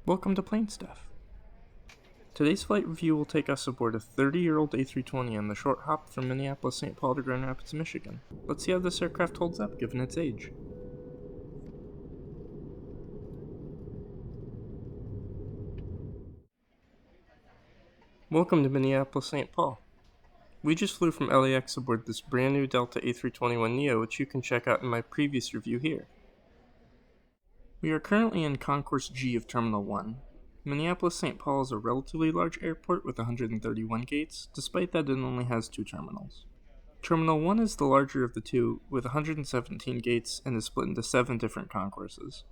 Welcome to Plane Stuff. Today's flight review will take us aboard a 30-year-old A320 on the short hop from Minneapolis-St. Paul to Grand Rapids, Michigan. Let's see how this aircraft holds up given its age. Welcome to Minneapolis-St. Paul. We just flew from LAX aboard this brand new Delta A321neo, which you can check out in my previous review here. We are currently in Concourse G of Terminal 1. Minneapolis-St. Paul is a relatively large airport with 131 gates, despite that it only has 2 terminals. Terminal 1 is the larger of the two, with 117 gates, and is split into 7 different concourses.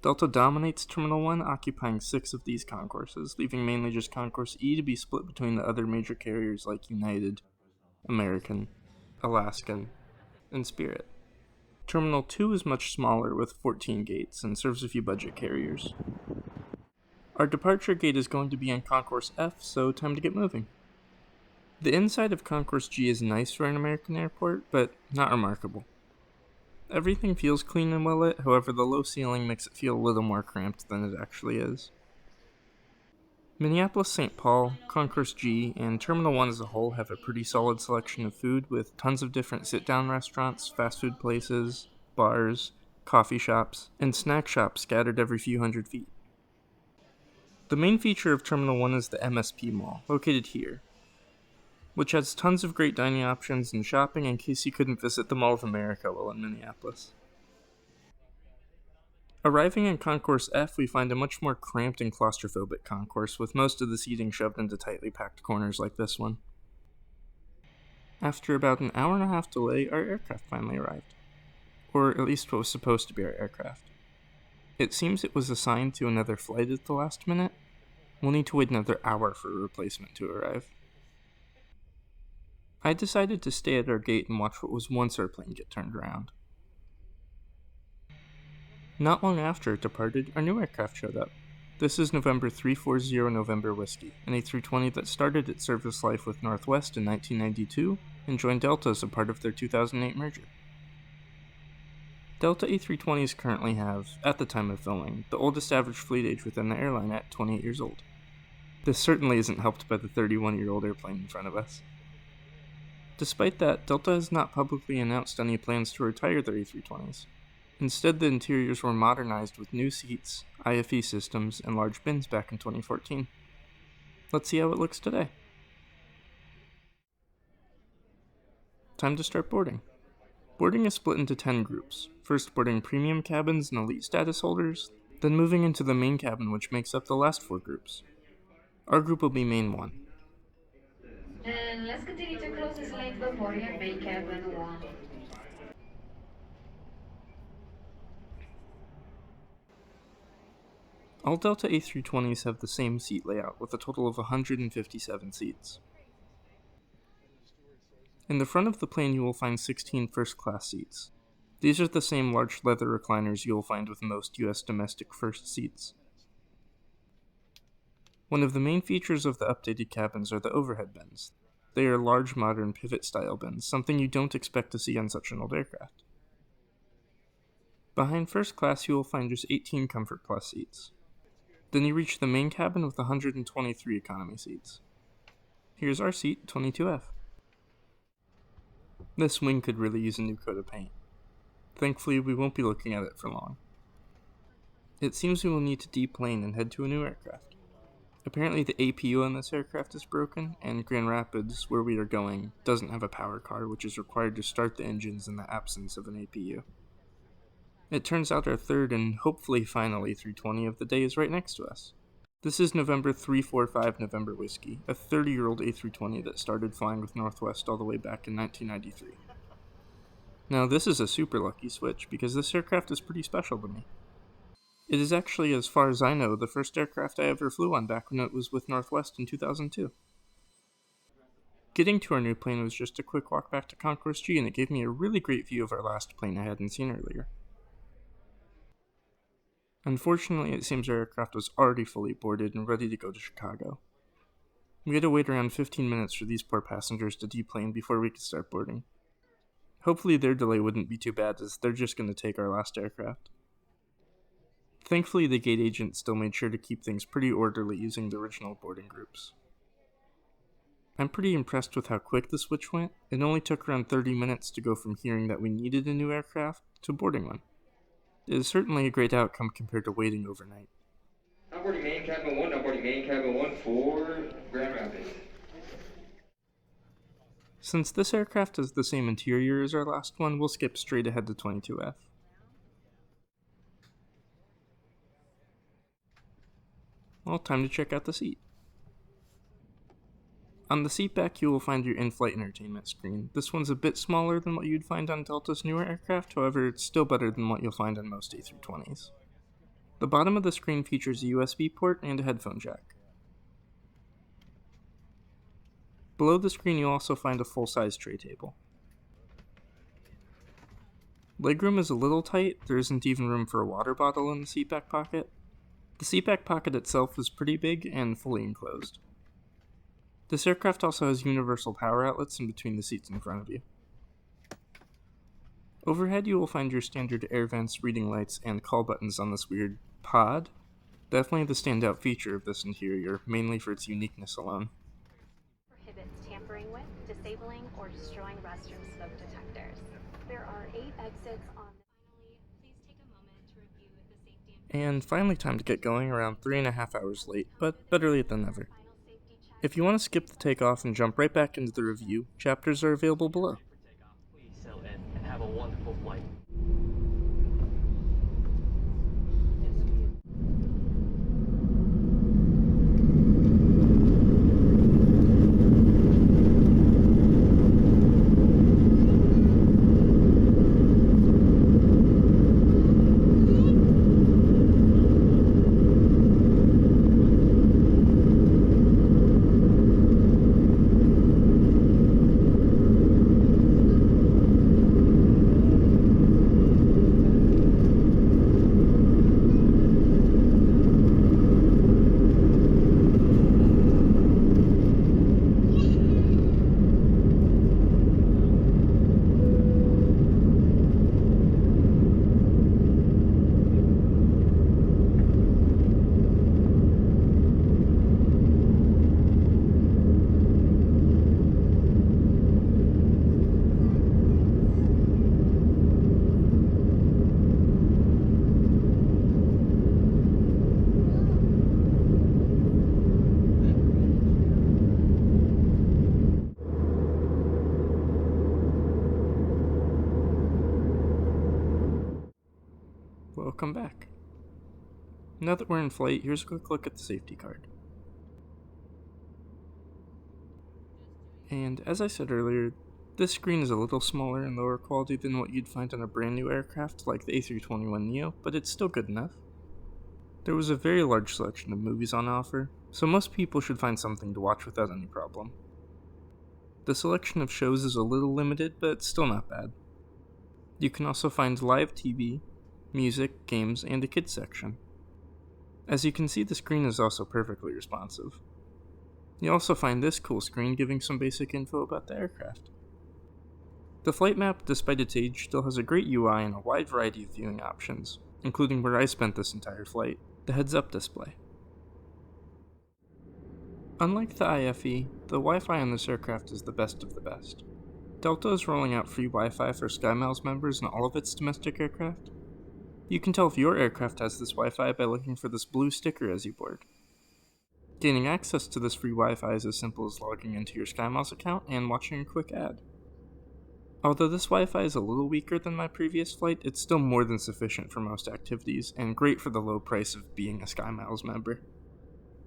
Delta dominates Terminal 1, occupying 6 of these concourses, leaving mainly just Concourse E to be split between the other major carriers like United, American, Alaskan, and Spirit. Terminal 2 is much smaller, with 14 gates, and serves a few budget carriers. Our departure gate is going to be in Concourse F, so time to get moving. The inside of Concourse G is nice for an American airport, but not remarkable. Everything feels clean and well lit, however the low ceiling makes it feel a little more cramped than it actually is. Minneapolis-St. Paul, Concourse G, and Terminal 1 as a whole have a pretty solid selection of food with tons of different sit-down restaurants, fast food places, bars, coffee shops, and snack shops scattered every few hundred feet. The main feature of Terminal 1 is the MSP Mall, located here, which has tons of great dining options and shopping in case you couldn't visit the Mall of America while in Minneapolis. Arriving in Concourse F, we find a much more cramped and claustrophobic concourse, with most of the seating shoved into tightly packed corners like this one. After about an hour and a half delay, our aircraft finally arrived. Or at least what was supposed to be our aircraft. It seems it was assigned to another flight at the last minute. We'll need to wait another hour for a replacement to arrive. I decided to stay at our gate and watch what was once our plane get turned around. Not long after it departed, our new aircraft showed up. This is November 340 November Whiskey, an A320 that started its service life with Northwest in 1992 and joined Delta as a part of their 2008 merger. Delta A320s currently have, at the time of filming, the oldest average fleet age within the airline at 28 years old. This certainly isn't helped by the 31-year-old airplane in front of us. Despite that, Delta has not publicly announced any plans to retire their A320s. Instead, the interiors were modernized with new seats, IFE systems, and large bins back in 2014. Let's see how it looks today. Time to start boarding. Boarding is split into 10 groups, first boarding premium cabins and elite status holders, then moving into the main cabin, which makes up the last 4 groups. Our group will be Main 1. And let's continue to close this lane for boarding at main cabin 1. All Delta A320s have the same seat layout, with a total of 157 seats. In the front of the plane you will find 16 first-class seats. These are the same large leather recliners you will find with most US domestic first seats. One of the main features of the updated cabins are the overhead bins. They are large modern pivot-style bins, something you don't expect to see on such an old aircraft. Behind first class you will find just 18 Comfort Plus seats. Then you reach the main cabin with 123 economy seats. Here's our seat, 22F. This wing could really use a new coat of paint. Thankfully, we won't be looking at it for long. It seems we will need to deplane and head to a new aircraft. Apparently the APU on this aircraft is broken, and Grand Rapids, where we are going, doesn't have a power car, which is required to start the engines in the absence of an APU. It turns out our third and hopefully final A320 of the day is right next to us. This is November 345 November Whiskey, a 30-year-old A320 that started flying with Northwest all the way back in 1993. Now this is a super lucky switch, because this aircraft is pretty special to me. It is actually, as far as I know, the first aircraft I ever flew on back when it was with Northwest in 2002. Getting to our new plane was just a quick walk back to Concourse G, and it gave me a really great view of our last plane I hadn't seen earlier. Unfortunately, it seems our aircraft was already fully boarded and ready to go to Chicago. We had to wait around 15 minutes for these poor passengers to deplane before we could start boarding. Hopefully their delay wouldn't be too bad, as they're just going to take our last aircraft. Thankfully, the gate agent still made sure to keep things pretty orderly using the original boarding groups. I'm pretty impressed with how quick the switch went. It only took around 30 minutes to go from hearing that we needed a new aircraft to boarding one. It is certainly a great outcome compared to waiting overnight. Now boarding main cabin 1, now boarding main cabin 1 for Grand Rapids. Since this aircraft has the same interior as our last one, we'll skip straight ahead to 22F. Well, time to check out the seat. On the seat back, you will find your in-flight entertainment screen. This one's a bit smaller than what you'd find on Delta's newer aircraft, however, it's still better than what you'll find on most A320s. The bottom of the screen features a USB port and a headphone jack. Below the screen, you'll also find a full-size tray table. Legroom is a little tight, there isn't even room for a water bottle in the seatback pocket. The seatback pocket itself is pretty big and fully enclosed. This aircraft also has universal power outlets in between the seats in front of you. Overhead, you will find your standard air vents, reading lights, and call buttons on this weird pod. Definitely the standout feature of this interior, mainly for its uniqueness alone. Prohibits tampering with, disabling, or destroying restroom smoke detectors. There are 8 exits on the... Finally, please take a moment to review the safety And finally time to get going, around 3.5 hours late, but better late than never. If you want to skip the takeoff and jump right back into the review, chapters are available below. Please settle in and have a wonderful flight. Welcome back. Now that we're in flight, here's a quick look at the safety card. And as I said earlier, this screen is a little smaller and lower quality than what you'd find on a brand new aircraft like the A321neo, but it's still good enough. There was a very large selection of movies on offer, so most people should find something to watch without any problem. The selection of shows is a little limited, but still not bad. You can also find live TV, music, games, and a kids section. As you can see, the screen is also perfectly responsive. You'll also find this cool screen giving some basic info about the aircraft. The flight map, despite its age, still has a great UI and a wide variety of viewing options, including where I spent this entire flight, the heads-up display. Unlike the IFE, the Wi-Fi on this aircraft is the best of the best. Delta is rolling out free Wi-Fi for SkyMiles members in all of its domestic aircraft. You can tell if your aircraft has this Wi-Fi by looking for this blue sticker as you board. Gaining access to this free Wi-Fi is as simple as logging into your SkyMiles account and watching a quick ad. Although this Wi-Fi is a little weaker than my previous flight, it's still more than sufficient for most activities, and great for the low price of being a SkyMiles member.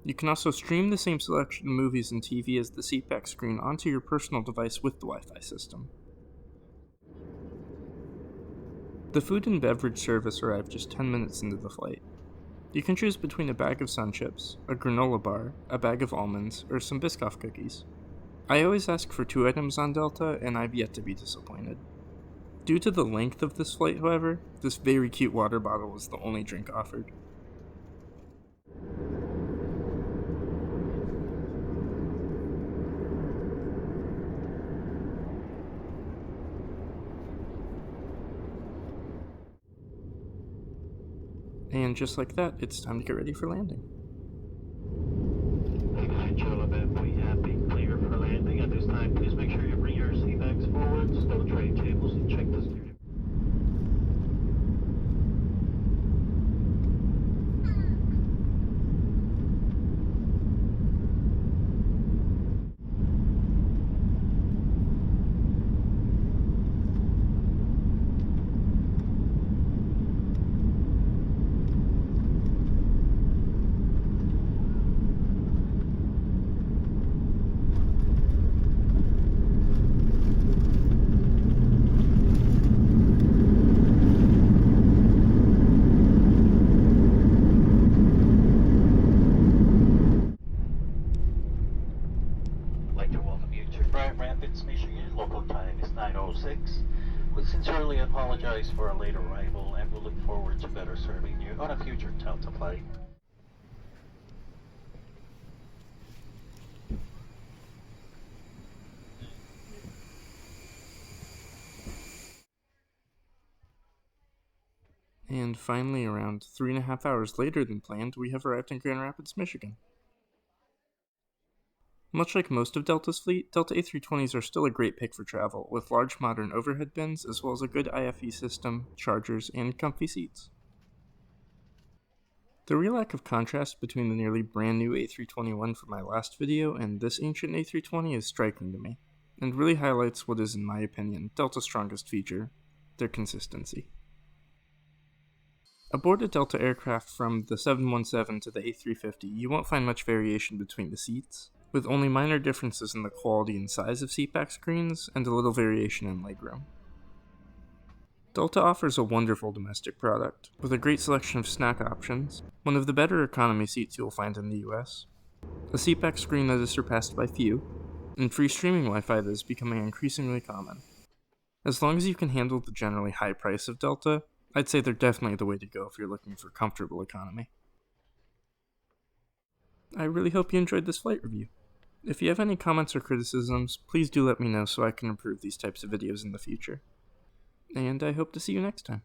You can also stream the same selection of movies and TV as the seatback screen onto your personal device with the Wi-Fi system. The food and beverage service arrived just 10 minutes into the flight. You can choose between a bag of Sun Chips, a granola bar, a bag of almonds, or some Biscoff cookies. I always ask for 2 items on Delta, and I've yet to be disappointed. Due to the length of this flight, however, this very cute water bottle was the only drink offered. And just like that, it's time to get ready for landing. Ladies and gentlemen, we have been cleared for landing. At this time, please make sure you bring your seat backs forward, stow tray tables, and check the steering. I'd like to welcome you to Grand Rapids, Michigan. Local time is 9:06. We sincerely apologize for our late arrival and we look forward to better serving you on a future Delta flight. And finally, around 3.5 hours later than planned, we have arrived in Grand Rapids, Michigan. Much like most of Delta's fleet, Delta A320s are still a great pick for travel, with large modern overhead bins as well as a good IFE system, chargers, and comfy seats. The real lack of contrast between the nearly brand new A321 from my last video and this ancient A320 is striking to me, and really highlights what is, in my opinion, Delta's strongest feature: their consistency. Aboard a Delta aircraft from the 717 to the A350, you won't find much variation between the seats, with only minor differences in the quality and size of seatback screens and a little variation in legroom. Delta offers a wonderful domestic product, with a great selection of snack options, one of the better economy seats you will find in the US, a seatback screen that is surpassed by few, and free streaming Wi-Fi that is becoming increasingly common. As long as you can handle the generally high price of Delta, I'd say they're definitely the way to go if you're looking for comfortable economy. I really hope you enjoyed this flight review. If you have any comments or criticisms, please do let me know so I can improve these types of videos in the future. And I hope to see you next time.